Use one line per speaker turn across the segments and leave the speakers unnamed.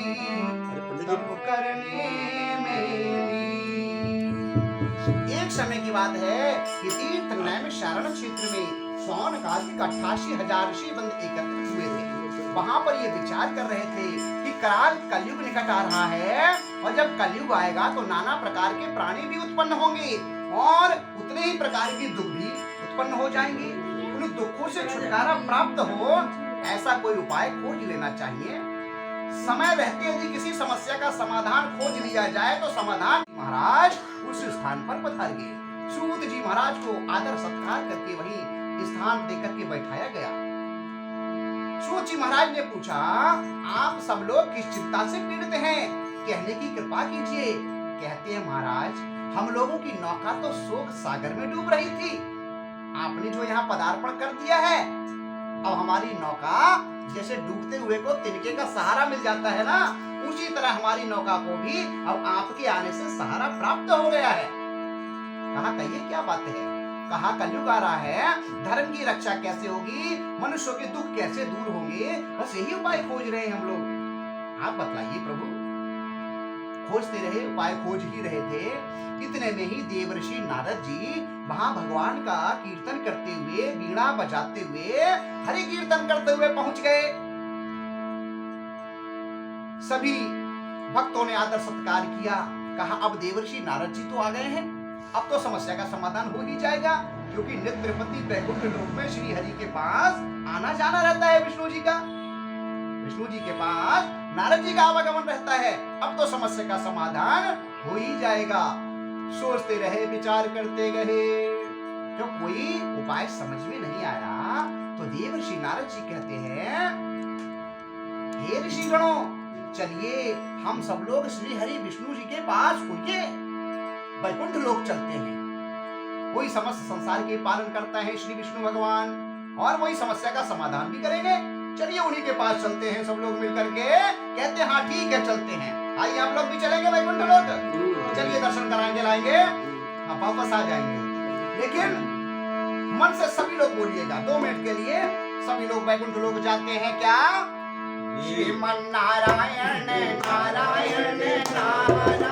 तप करने में एक समय की बात है कि तीर्थ नैमिषारण्य क्षेत्र में सौन कार्तिक 88,000 ऋषि बंद एकत्रित हुए थे। वहां पर ये विचार कर रहे थे कि काल कलयुग निकट आ रहा है और जब कलयुग आएगा तो नाना प्रकार के प्राणी भी उत्पन्न होंगे और उतने ही प्रकार के दुख भी उत्पन्न हो जाएंगे। उन दुखों से छुटकारा प्राप्त हो ऐसा कोई उपाय खोज लेना चाहिए। समय रहते यदि किसी समस्या का समाधान खोज लिया जाए तो समाधान महाराज उस स्थान पर पधार गए। सूत जी महाराज को आदर सत्कार करके वही स्थान देकर के बैठाया गया। सूत जी महाराज ने पूछा, आप सब लोग किस चिंता से पीड़ित हैं? कहने की कृपा कीजिए। कहते हैं महाराज, हम लोगों की नौका तो शोक सागर में डूब रही थी। आपने जो यहाँ पदार्पण कर दिया है, अब हमारी नौका जैसे डूबते हुए को तिनके का सहारा मिल जाता है ना, उसी तरह हमारी नौका को भी अब आपके आने से सहारा प्राप्त हो गया है। कहा कहिए क्या बात है? कहा कलयुग आ रहा है, धर्म की रक्षा कैसे होगी, मनुष्यों के दुख कैसे दूर होंगे, बस यही उपाय खोज रहे हैं हम लोग। आप बतलाइए प्रभु। खोजते रहे, उपाय खोज ही रहे थे। इतने में ही देवर्षि नारद जी वहां भगवान का कीर्तन करते हुए, वीणा बजाते हुए, हरि कीर्तन करते हुए पहुंच गए। सभी भक्तों ने आदर सत्कार किया। कहा अब देवर्षि नारद जी तो आ गए हैं, अब तो समस्या का समाधान हो ही जाएगा, क्योंकि नित्यपति वैकुंठ लोक में श्री हरि के पास आना जाना रहता है विष्णु जी का। विष्णु जी के पास नारद जी का आवागमन रहता है, अब तो समस्या का समाधान हो ही जाएगा। सोचते रहे, विचार करते गए, जब कोई उपाय समझ में नहीं आया तो देवर्षि नारद जी कहते हैं, हे ऋषि गणों, चलिए हम सब लोग श्री हरि विष्णु जी के पास उनके वैकुंठ लोक चलते हैं। वही समस्त संसार के पालन करता है श्री विष्णु भगवान, और वही समस्या का समाधान भी करेंगे। चलिए उन्हीं के पास चलते हैं सब लोग मिलकर के। कहते हैं हाँ ठीक है चलते हैं, आइए आप लोग भी चलेंगे वैकुंठ लोक। चलिए दर्शन कराएंगे, लाएंगे, हम वापस आ जाएंगे। लेकिन मन से सभी लोग बोलिएगा 2 मिनट के लिए, सभी लोग वैकुंठ लोक जाते हैं क्या? श्रीमन नारायण नारायण नारायण।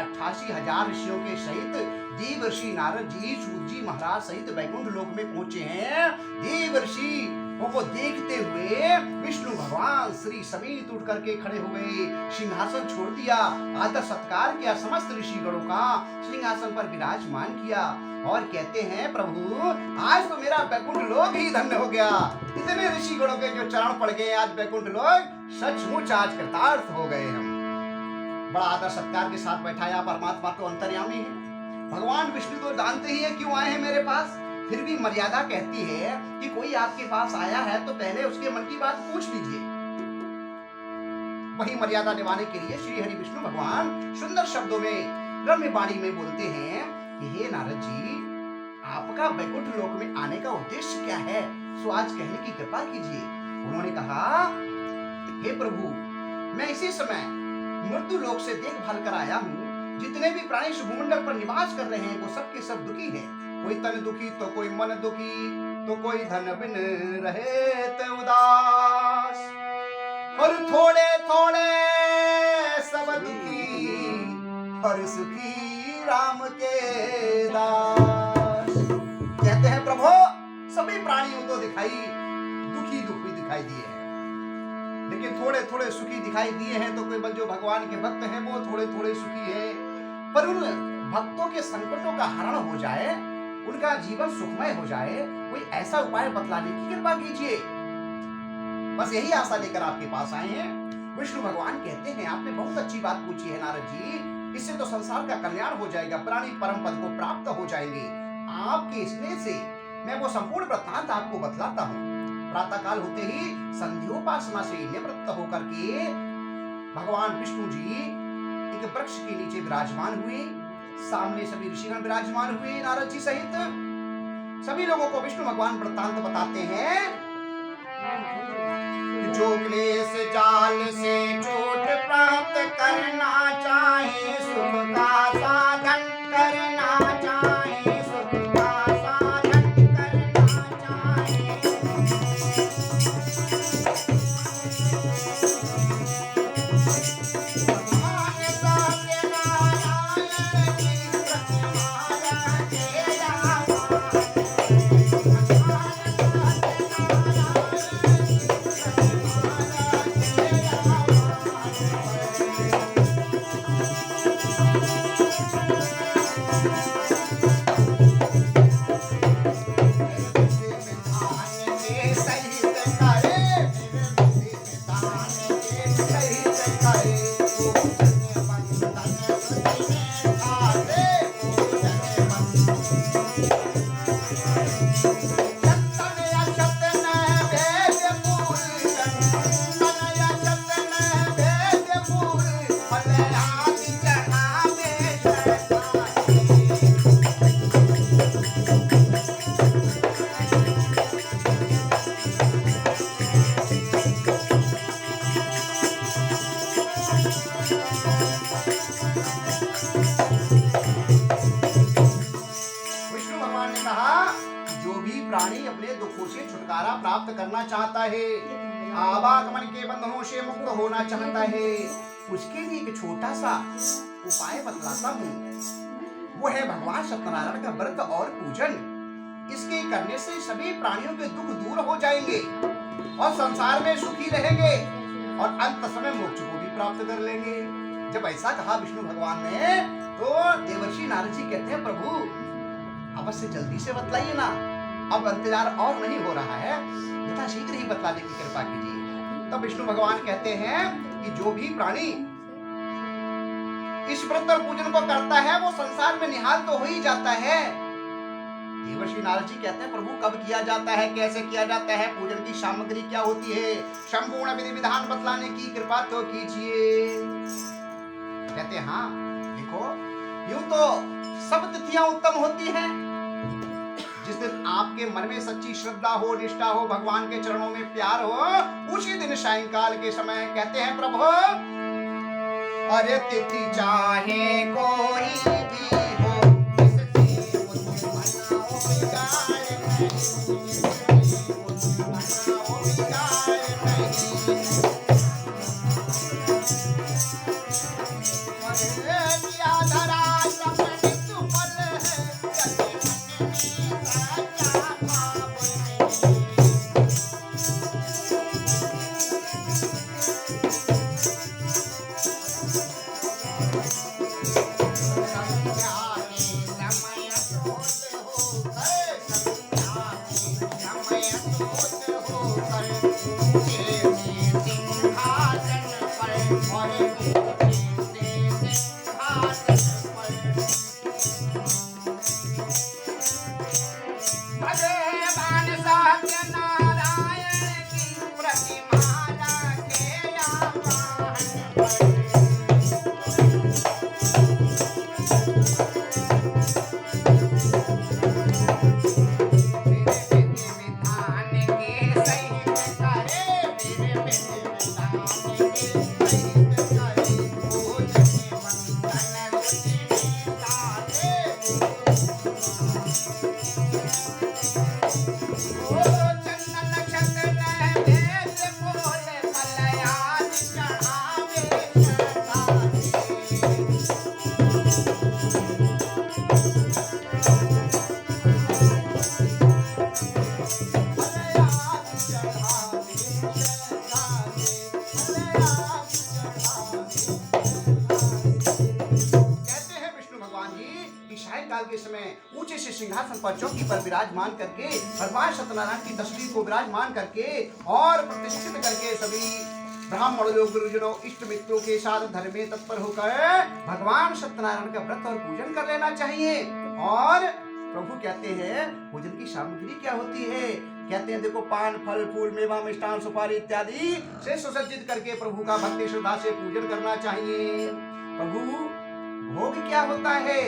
88,000 ऋषियों के सहित देवर्षि नारद जी, सूत जी महाराज सहित वैकुंठ लोक में पहुंचे हैं। देवर्षि वो देखते हुए विष्णु भगवान श्री समेत उठ करके खड़े हो गए, सिंहासन छोड़ दिया, आदर सत्कार किया, समस्त ऋषिगणों का सिंहासन पर विराजमान किया और कहते हैं प्रभु आज तो मेरा वैकुंठ लोक ही धन्य हो गया। इतने ऋषिगणों के जो चरण पड़ गए आज वैकुंठ लोक सचमुच आज कृतार्थ हो गए हम। बड़ा आदर सत्कार के साथ बैठाया। परमात्मा तो अंतर्यामी है, भगवान विष्णु तो जानते ही है क्यों आए हैं मेरे पास, फिर भी मर्यादा कहती है कि कोई आपके पास आया है तो पहले उसके मन की बात पूछ लीजिए। वही मर्यादा निभाने के लिए श्री हरि विष्णु भगवान सुंदर शब्दों में रम्य वाणी में बोलते हैं कि हे नारद जी, आपका वैकुंठ लोक में आने का उद्देश्य क्या है, सो आज कहने की कृपा कीजिए। उन्होंने कहा हे प्रभु, मैं इसी समय मृत्यु लोक से देखभाल कर आया हूँ। जितने भी प्राणी भूमंडल पर निवास कर रहे हैं वो सब के सब दुखी हैं। कोई तन दुखी तो कोई मन दुखी, तो कोई धन बिन रहे तो उदास, और थोड़े थोड़े सब दुखी और सुखी राम के दास। कहते हैं प्रभु सभी प्राणियों को दुखी दिखाई दिए हैं, लेकिन थोड़े थोड़े सुखी दिखाई दिए हैं। तो कोई बल जो भगवान के भक्त हैं वो थोड़े थोड़े सुखी है, पर उन भक्तों के संकटों का हरण हो जाए, उनका जीवन सुखमय हो जाए, कोई ऐसा उपाय बतलाने की कृपा कीजिए। बस यही आशा लेकर आपके पास आए हैं। विष्णु भगवान कहते हैं आपने बहुत अच्छी बात पूछी है नारद जी, इससे तो संसार का कल्याण हो जाएगा, प्राणी परम पद को प्राप्त हो जाएंगे। आपके स्नेह से मैं वो संपूर्ण वृत्तांत आपको बतलाता हूँ। प्रातः काल होते ही संध्योपासना से निवृत्त होकर के भगवान विष्णु जी एक वृक्ष के नीचे विराजमान हुए। सामने सभी ऋषिगण विराजमान हुए, नारद जी सहित सभी लोगों को विष्णु भगवान वृत्तांत बताते हैं। जो क्लेश जाल से चोट प्राप्त करना चाहे, सुख का साधन करना चाहे, सुख का साधन करना चाहे, प्राणी अपने दुखों से छुटकारा प्राप्त करना चाहता है, आवागमन के बंधनों से मुक्त होना चाहता है, उसके लिए एक छोटा सा उपाय बतलाता हूँ। वो है भगवान सत्यनारायण का व्रत और पूजन। इसके करने से सभी प्राणियों के दुख दूर हो जाएंगे और संसार में सुखी रहेंगे और अंत समय मोक्ष को भी प्राप्त कर लेंगे। जब ऐसा कहा विष्णु भगवान ने तो देवर्षि नारद जी कहते हैं प्रभु अवश्य जल्दी से बतलाइए ना, अब इंतजार और नहीं हो रहा है, इतना शीघ्र ही बतलाने की कृपा कीजिए। तब विष्णु भगवान कहते हैं कि जो भी प्राणी इस व्रत और पूजन को करता है वो संसार में निहाल तो हो ही जाता है। देवर्षि नारद जी कहते हैं प्रभु कब किया जाता है, कैसे किया जाता है, पूजन की सामग्री क्या होती है, संपूर्ण विधि विधान बतलाने की कृपा तो कीजिए। कहते हैं हाँ देखो यूं तो सब तिथियां उत्तम होती हैं। जिस दिन आपके मन में सच्ची श्रद्धा हो, निष्ठा हो, भगवान के चरणों में प्यार हो, उसी दिन सायंकाल के समय कहते हैं प्रभु अरे तिथि चाहे कोई भी हो, धन हनुमान जी कि सायंकाल के समय ऊंचे से सिंहासन पर चौकी पर विराजमान करके भगवान सत्यनारायण की तस्वीर को विराजमान करके और प्रतिष्ठित करके सभी ब्राह्मण लोग गुरुजनों इष्ट मित्रों के साथ धर्म में तत्पर होकर भगवान सत्यनारायण का व्रत और पूजन कर लेना चाहिए। और प्रभु कहते हैं भोजन की सामग्री क्या होती है, कहते हैं देखो पान फल फूल मेवा मिष्ठान सुपारी इत्यादि से सुसज्जित करके प्रभु का भक्ति श्रद्धा से पूजन करना चाहिए। प्रभु भोग क्या होता है,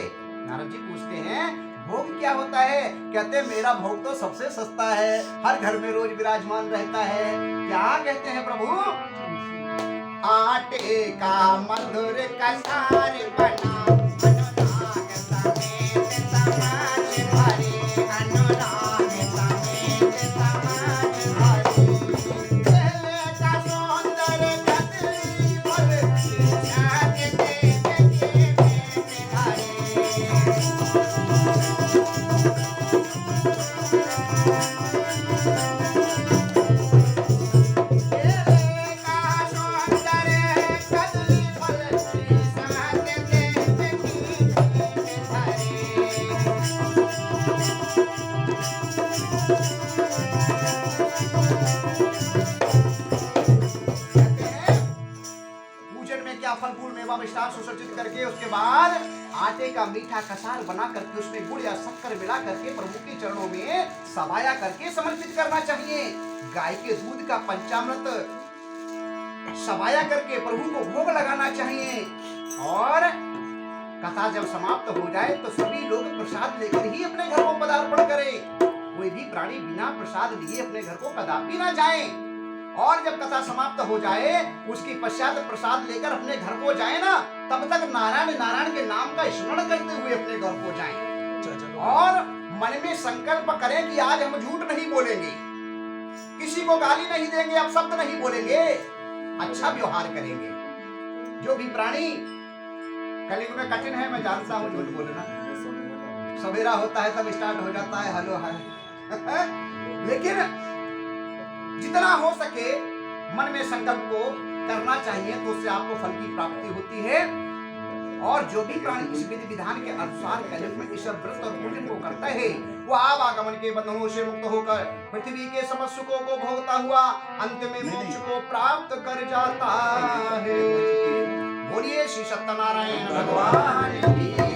नारद जी पूछते हैं भोग क्या होता है, कहते हैं मेरा भोग तो सबसे सस्ता है, हर घर में रोज विराजमान रहता है। क्या कहते हैं प्रभु, आटे का मधुर कसार बना फल फूल मेवा मिष्ठान सुसज्जित करके उसके बाद आटे का मीठा कसार बना करके उसमें गुड़ या शक्कर मिला करके प्रभु के चरणों में सवाया करके समर्पित करना चाहिए। गाय के दूध का पंचामृत सवाया करके प्रभु को भोग लगाना चाहिए। और कथा जब समाप्त हो जाए तो सभी लोग प्रसाद लेकर ही अपने घर को पदार्पण करें। कोई भी प्राणी बिना प्रसाद लिए अपने घर को कदापि ना जाए। और जब कथा समाप्त हो जाए उसके पश्चात प्रसाद लेकर अपने घर को जाए ना, तब तक नारायण नारायण के नाम का स्मरण करते हुए अपने घर को जाएं। और मन में संकल्प करें कि आज हम झूठ नहीं बोलेंगे, किसी को गाली नहीं देंगे, अपशब्द नहीं बोलेंगे, अच्छा व्यवहार करेंगे। जो भी प्राणी कलयुग में कठिन है, मैं जानता हूँ झूठ बोलना, सवेरा होता है तब स्टार्ट हो जाता है हेलो हाय लेकिन जितना हो सके मन में संकल्प को करना चाहिए तो उससे आपको फल की प्राप्ति होती है। और जो भी प्राणी इस विधि विधान के अनुसार कलयुग में ईश्वर व्रत और पूजन को करता है वो आवागमन के बंधनों से मुक्त होकर पृथ्वी के समस्त सुखों को भोगता हुआ अंत में मोक्ष को प्राप्त कर जाता है। बोलिए श्री सत्यनारायण भगवान की